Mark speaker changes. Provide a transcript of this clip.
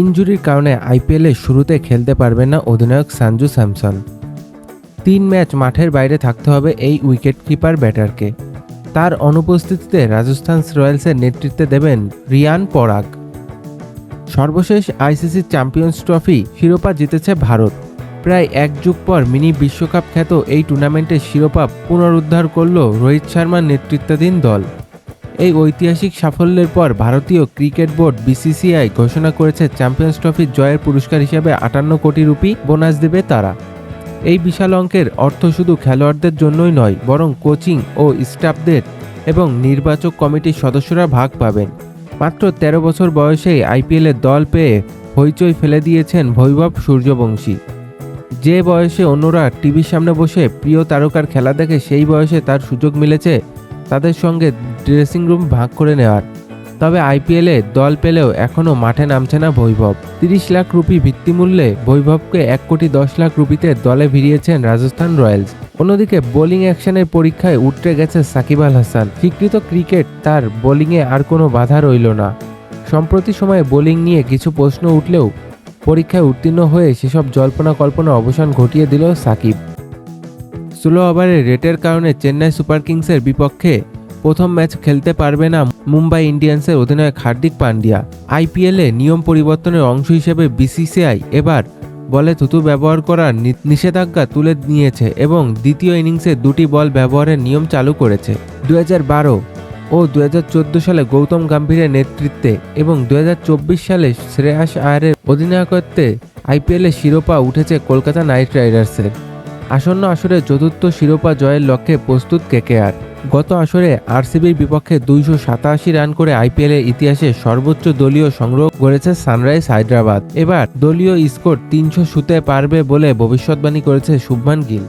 Speaker 1: ইনজুরির কারণে আইপিএলের শুরুতে খেলতে পারবেন না অধিনায়ক সঞ্জু স্যামসন। 3 ম্যাচ মাঠের বাইরে থাকতে হবে এই উইকেটকিপার ব্যাটারকে। তার অনুপস্থিতিতে রাজস্থান রয়্যালসের নেতৃত্বে দেবেন রিয়ান পরাগ। সর্বশেষ আইসিসি চ্যাম্পিয়ন্স ট্রফি শিরোপা জিতেছে ভারত। প্রায় এক যুগ পর মিনি বিশ্বকাপ খ্যাত এই টুর্নামেন্টের শিরোপা পুনরুদ্ধার করল রোহিত শর্মার নেতৃত্বাধীন দল। এই ঐতিহাসিক সাফল্যের পর ভারতীয় ক্রিকেট বোর্ড বিসিসিআই ঘোষণা করেছে চ্যাম্পিয়ন্স ট্রফির জয়ের পুরস্কার হিসেবে 58 কোটি রুপি বোনাস দেবে তারা। এই বিশাল অঙ্কের অর্থ শুধু খেলোয়াড়দের জন্যই নয়, বরং কোচিং ও স্টাফদের এবং নির্বাচক কমিটির সদস্যরা ভাগ পাবেন। মাত্র 13 বছর বয়সেই আইপিএলের দল পেয়ে হইচই ফেলে দিয়েছেন বৈভব সূর্যবংশী। যে বয়সে অন্যরা টিভির সামনে বসে প্রিয় তারকার খেলা দেখে, সেই বয়সে তার সুযোগ মিলেছে তাদের সঙ্গে ড্রেসিং রুম ভাগ করে নেওয়ার। তবে আইপিএলে দল পেলেও এখনও মাঠে নামছে না বৈভব। 30 লাখ রুপি ভিত্তিমূল্যে বৈভবকে 1 কোটি 10 লাখ রুপিতে দলে ভিড়িয়েছেন রাজস্থান রয়্যালস। অন্যদিকে বোলিং অ্যাকশনের পরীক্ষায় উতরে গেছে সাকিব আল হাসান। স্বীকৃত ক্রিকেট তার বোলিংয়ে আর কোনো বাধা রইল না। সম্প্রতি সময়ে বোলিং নিয়ে কিছু প্রশ্ন উঠলেও পরীক্ষায় উত্তীর্ণ হয়ে সেসব জল্পনা কল্পনার অবসান ঘটিয়ে দিল সাকিব। 16 ওভারের রেটের কারণে চেন্নাই সুপার কিংসের বিপক্ষে প্রথম ম্যাচ খেলতে পারবে না মুম্বাই ইন্ডিয়ান্সের অধিনায়ক হার্দিক পান্ডিয়া। আইপিএলে নিয়ম পরিবর্তনের অংশ হিসেবে বিসিসিআই এবার বলে থুতু ব্যবহার করার নিষেধাজ্ঞা তুলে নিয়েছে এবং দ্বিতীয় ইনিংসে 2টি বল ব্যবহারের নিয়ম চালু করেছে। 2012 ও 2014 সালে গৌতম গম্ভীরের নেতৃত্বে এবং 2024 সালে শ্রেয়াস আয়ারের অধিনায়কত্বে আইপিএলের শিরোপা উঠেছে কলকাতা নাইট রাইডার্সের। আসন্ন আসরে চতুর্থ শিরোপা জয়ের লক্ষ্যে প্রস্তুত কেকেআর। গত আসরে আরসিবির বিপক্ষে 287 রান করে আইপিএলের ইতিহাসে সর্বোচ্চ দলীয় সংগ্রহ করেছে সানরাইজ হায়দ্রাবাদ। এবার দলীয় স্কোর 300 ছুঁতে পারবে বলে ভবিষ্যৎবাণী করেছে শুভমান গিল।